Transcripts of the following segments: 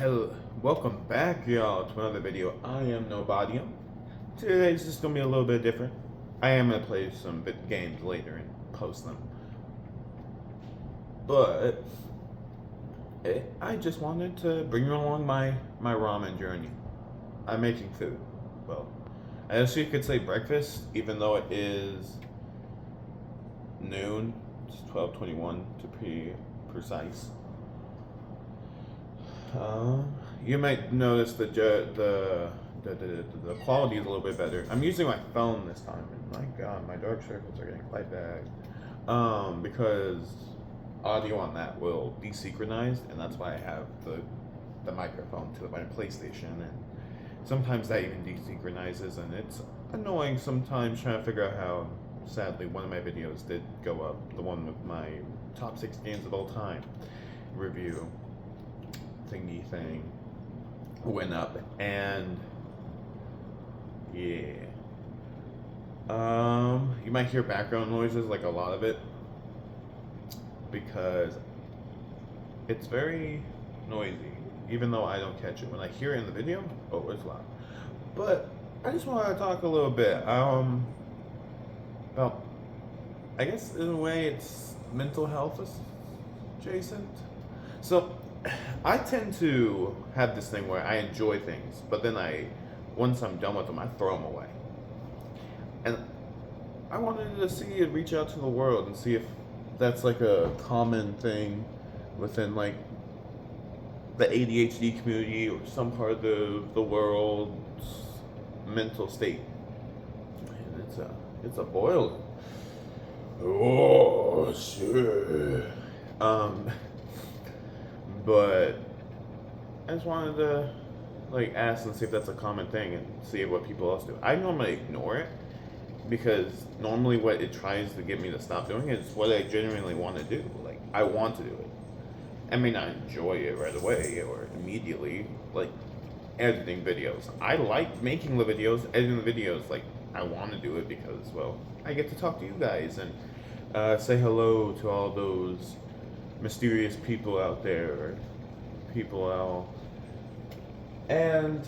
Hello, welcome back, y'all, to another video. I am Nobody. Today's just gonna be a little bit different. I am gonna play some games later and post them, but I just wanted to bring you along my ramen journey. I'm making food. Well, I guess you could say breakfast, even though it is noon. It's 12:21 to be precise. You might notice the quality is a little bit better. I'm using my phone this time, and my God, my dark circles are getting quite bad. Because audio on that will desynchronize, and that's why I have the microphone to my PlayStation, and sometimes that even desynchronizes, and it's annoying sometimes trying to figure out how. Sadly, one of my videos did go up, the one with my top 6 games of all time review thingy thing went up, and yeah, you might hear background noises, like a lot of it, because it's very noisy, even though I don't catch it. When I hear it in the video, oh, it's loud. But I just want to talk a little bit about, I guess in a way it's mental health adjacent. So I tend to have this thing where I enjoy things, but then once I'm done with them, I throw them away. And I wanted to reach out to the world and see if that's like a common thing within like the ADHD community or some part of the world's mental state. And it's a boiling. Oh shit. But I just wanted to like ask and see if that's a common thing and see what people else do. I normally ignore it because normally what it tries to get me to stop doing is what I genuinely want to do. Like, I want to do it. I may not enjoy it right away or immediately, like editing videos. I like making the videos, editing the videos. Like, I want to do it because, well, I get to talk to you guys and say hello to all those mysterious people out there, or people out, and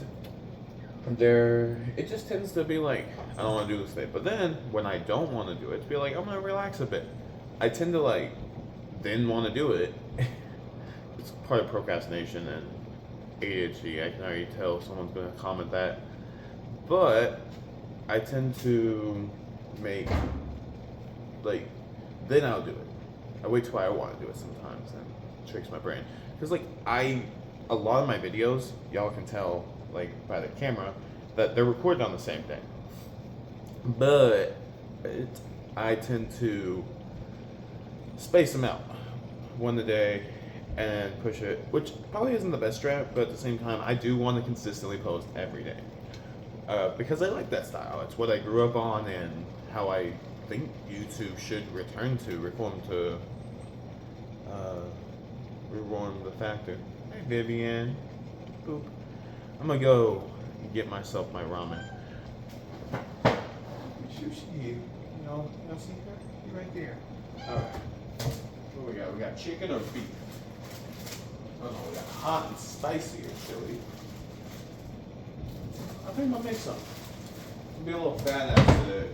it just tends to be like, I don't want to do this thing. But then when I don't want to do it, to be like, I'm gonna relax a bit, I tend to like then want to do it. It's part of procrastination and ADHD. I can already tell someone's gonna comment that, but I tend to make like, then I'll do it. I wait till I want to do it sometimes, and it tricks my brain. Because like a lot of my videos, y'all can tell like by the camera that they're recorded on the same day. But I tend to space them out one a day and push it, which probably isn't the best strat, but at the same time, I do want to consistently post every day. Because I like that style. It's what I grew up on and how I think YouTube should reform the factor. Hey Vivian, boop. I'm gonna go get myself my ramen. Shoot, you know, see her? You right there. All right. What we got? We got chicken or beef? Oh no, we got hot and spicy or chili. I think I'm gonna make some. I'll be a little badass today.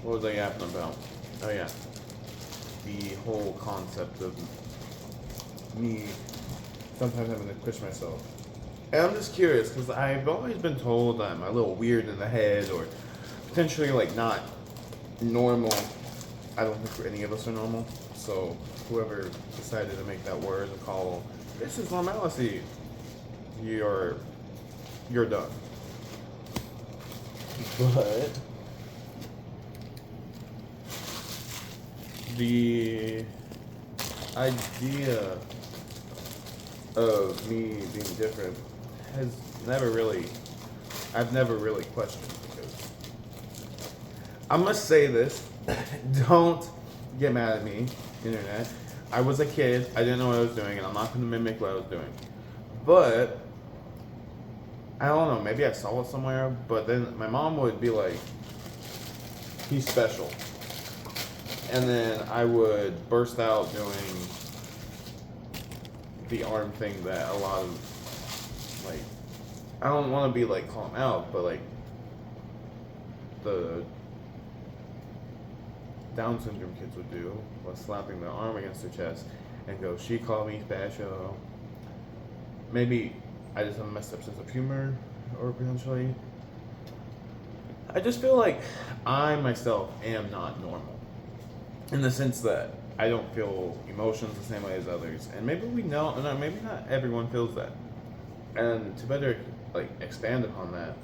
What was I yapping about? Oh yeah, the whole concept of me sometimes having to push myself. And I'm just curious because I've always been told I'm a little weird in the head or potentially like not normal. I don't think any of us are normal. So whoever decided to make that word and call this is normality, you're done. But the idea of me being different I've never really questioned, because I must say this, don't get mad at me, internet. I was a kid, I didn't know what I was doing, and I'm not going to mimic what I was doing. But I don't know, maybe I saw it somewhere, but then my mom would be like, he's special. And then I would burst out doing the arm thing that a lot of, like, I don't want to be like calling out, but like the Down syndrome kids would do was slapping their arm against their chest and go, "She called me special." Maybe I just have a messed up sense of humor, or potentially. I just feel like I myself am not normal, in the sense that I don't feel emotions the same way as others, and maybe we know, no, maybe not everyone feels that. And to better like expand upon that,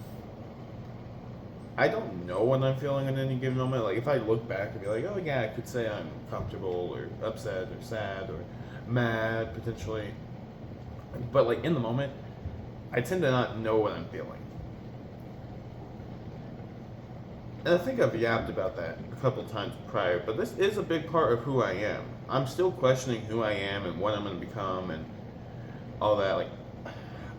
I don't know what I'm feeling in any given moment. Like if I look back and be like, oh yeah, I could say I'm comfortable or upset or sad or mad potentially, but like in the moment, I tend to not know what I'm feeling. And I think I've yapped about that a couple times prior, but this is a big part of who I am. I'm still questioning who I am and what I'm going to become and all that. Like,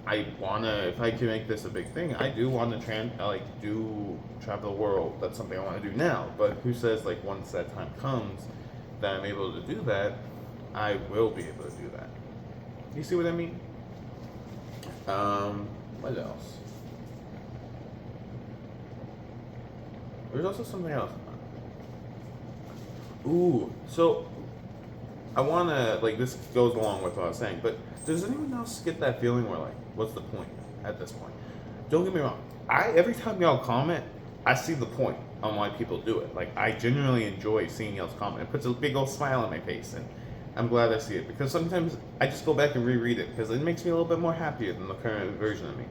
I wanna, if I can make this a big thing, I do want to do travel the world. That's something I want to do now. But who says like once that time comes that I'm able to do that, I will be able to do that. You see what I mean? What else? There's also something else. Ooh, so I wanna, like, this goes along with what I was saying, but does anyone else get that feeling where, like, what's the point at this point? Don't get me wrong. Every time y'all comment, I see the point on why people do it. Like, I genuinely enjoy seeing y'all's comment. It puts a big old smile on my face, and I'm glad I see it, because sometimes I just go back and reread it, because it makes me a little bit more happier than the current version of me.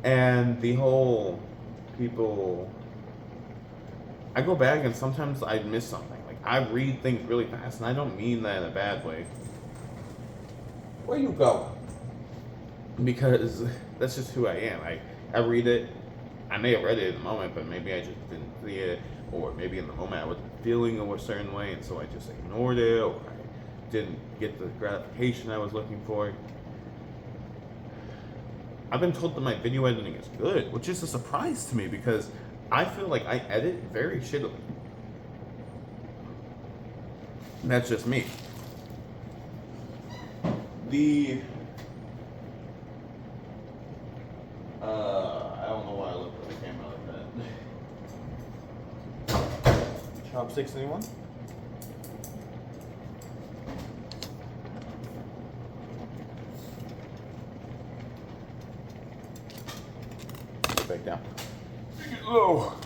And the whole people, I go back and sometimes I miss something. Like, I read things really fast, and I don't mean that in a bad way. Where you going? Because that's just who I am. I read it. I may have read it in the moment, but maybe I just didn't see it, or maybe in the moment I was feeling a certain way, and so I just ignored it, or I didn't get the gratification I was looking for. I've been told that my video editing is good, which is a surprise to me because I feel like I edit very shittily. That's just me. I don't know why I looked at the camera like that. Chopsticks, anyone? Get back down. Oh.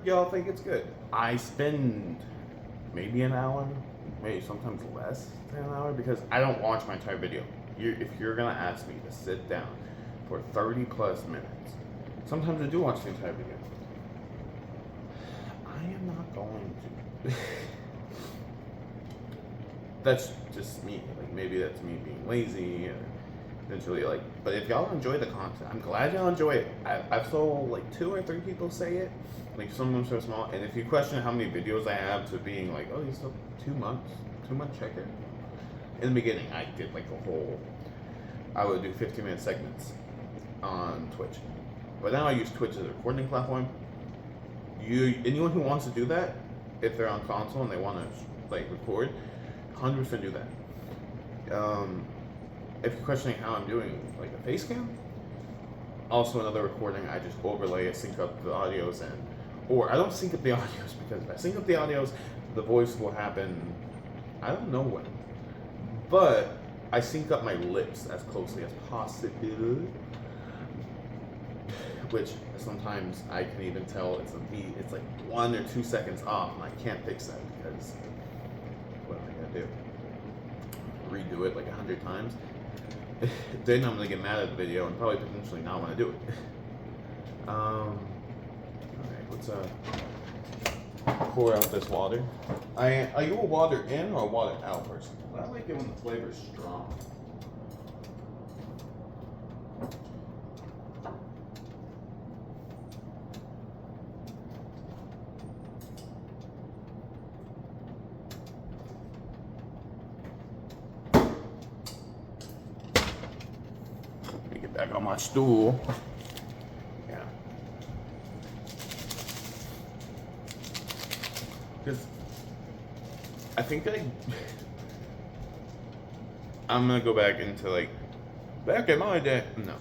Y'all think it's good. I spend maybe an hour, maybe sometimes less than an hour, because I don't watch my entire video. If you're gonna ask me to sit down for 30 plus minutes, sometimes I do watch the entire video. I am not going to. That's just me. Like, maybe that's me being lazy, or eventually, like, but if y'all enjoy the content, I'm glad y'all enjoy it. I've saw like 2 or 3 people say it, like some of them so small, and if you question how many videos I have to being like, oh, you still 2 months checker. In the beginning, I did like a whole, I would do 15-minute segments on Twitch, but now I use Twitch as a recording platform. Anyone who wants to do that, if they're on console and they want to like record, 100% do that. If you're questioning how I'm doing like a face cam, also another recording, I just overlay it, sync up the audios, or I don't sync up the audios, because if I sync up the audios, the voice will happen, I don't know when, but I sync up my lips as closely as possible, which sometimes I can even tell it's a beat, it's like 1 or 2 seconds off, and I can't fix that because what am I gonna do? Redo it like 100 times? Then I'm gonna get mad at the video and probably potentially not want to do it. Alright, let's pour out this water. Are you a water in or a water out person? I like it when the flavor is strong. back on my stool. Yeah. Because I think I'm gonna go back into like back in my day. No,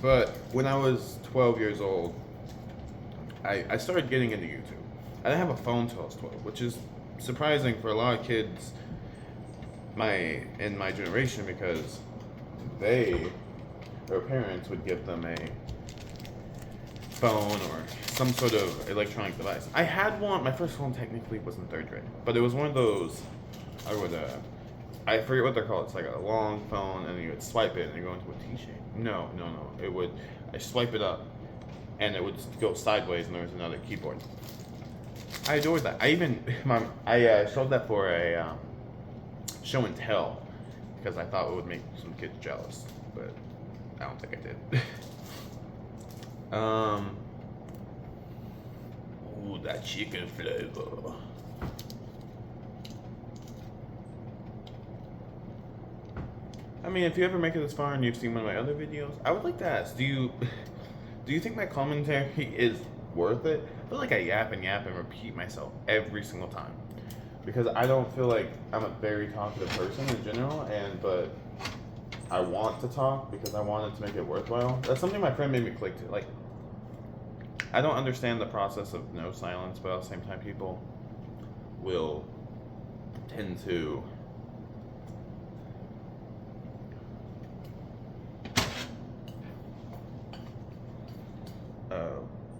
but when I was 12 years old, I started getting into YouTube. I didn't have a phone till I was 12, which is surprising for a lot of kids in my generation, because their parents would give them a phone or some sort of electronic device. I had one. My first phone technically was in 3rd grade, but it was one of those. I forget what they're called. It's like a long phone, and you would swipe it, and you go into a T-shape. No. I swipe it up, and it would go sideways, and there was another keyboard. I adored that. I showed that for a show and tell, because I thought it would make some kids jealous, but I don't think I did. Ooh, that chicken flavor. I mean, if you ever make it this far and you've seen one of my other videos, I would like to ask, do you think my commentary is worth it? I feel like I yap and repeat myself every single time, because I don't feel like I'm a very talkative person in general, but I want to talk because I wanted to make it worthwhile. That's something my friend made me click to. Like, I don't understand the process of no silence, but at the same time, people will tend to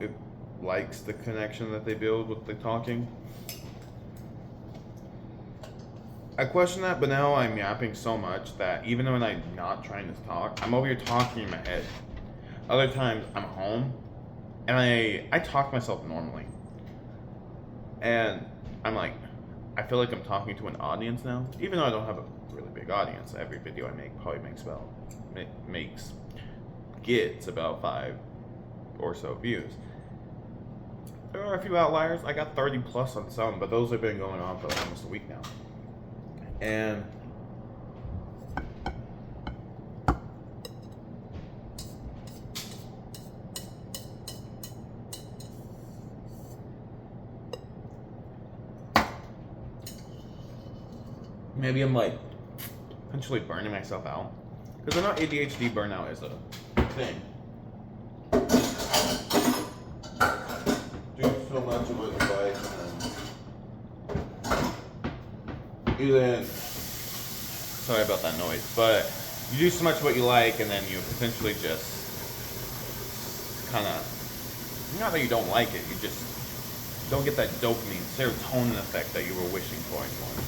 it likes the connection that they build with the talking. I question that, but now I'm yapping so much that even when I'm not trying to talk, I'm over here talking in my head. Other times I'm home and I talk to myself normally, and I'm like, I feel like I'm talking to an audience now, even though I don't have a really big audience. Every video I make probably gets about 5 or so views. There are a few outliers. I got 30 plus on some, but those have been going on for like almost a week now. And maybe I'm like potentially burning myself out, because I know ADHD burnout is a thing. Do so much of what you like, sorry about that noise, but you do so much what you like, and then you potentially just kind of, not that you don't like it, you just don't get that dopamine, serotonin effect that you were wishing for anymore.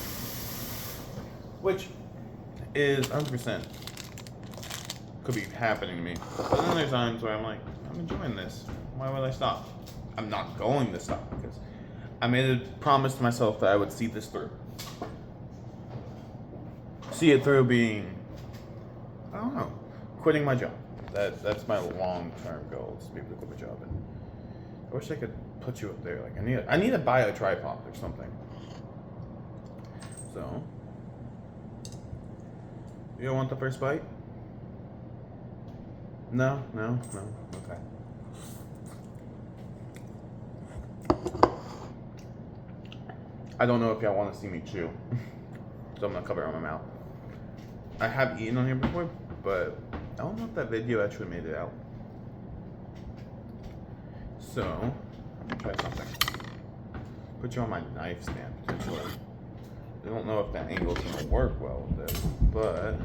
Which is 100% could be happening to me. But then there's times where I'm like, I'm enjoying this. Why would I stop? I'm not going to stop, because I made a promise to myself that I would see this through. See it through being, I don't know, quitting my job. That's my long-term goal, is to be able to quit my job. And I wish I could put you up there. Like, I need to buy a tripod or something. So, you don't want the first bite? No. Okay. I don't know if y'all want to see me chew, so I'm gonna cover it on my mouth. I have eaten on here before, but I don't know if that video actually made it out. So, I'm gonna try something. Put you on my knife stand, potentially. I don't know if that angle's gonna work well with this, but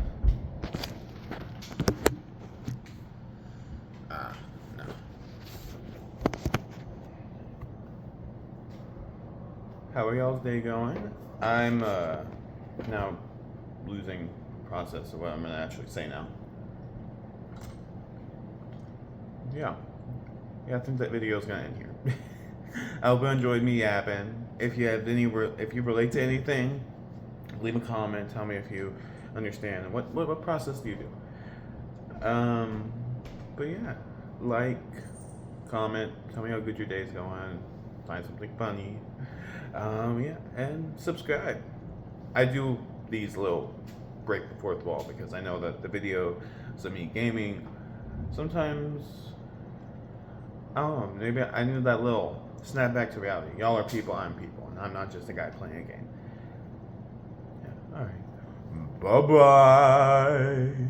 no. How are y'all's day going? I'm now losing process of what I'm gonna actually say now. Yeah, I think that video is gonna end here. I hope you enjoyed me yapping. If you have if you relate to anything, leave a comment. Tell me if you understand. What process do you do? But yeah, like, comment, tell me how good your day's going. Find something funny. Yeah, and subscribe. I do these little break the fourth wall because I know that the videos of me gaming sometimes, I don't know, maybe I need that little snap back to reality. Y'all are people, I'm people, and I'm not just a guy playing a game. Yeah, alright. Bye-bye.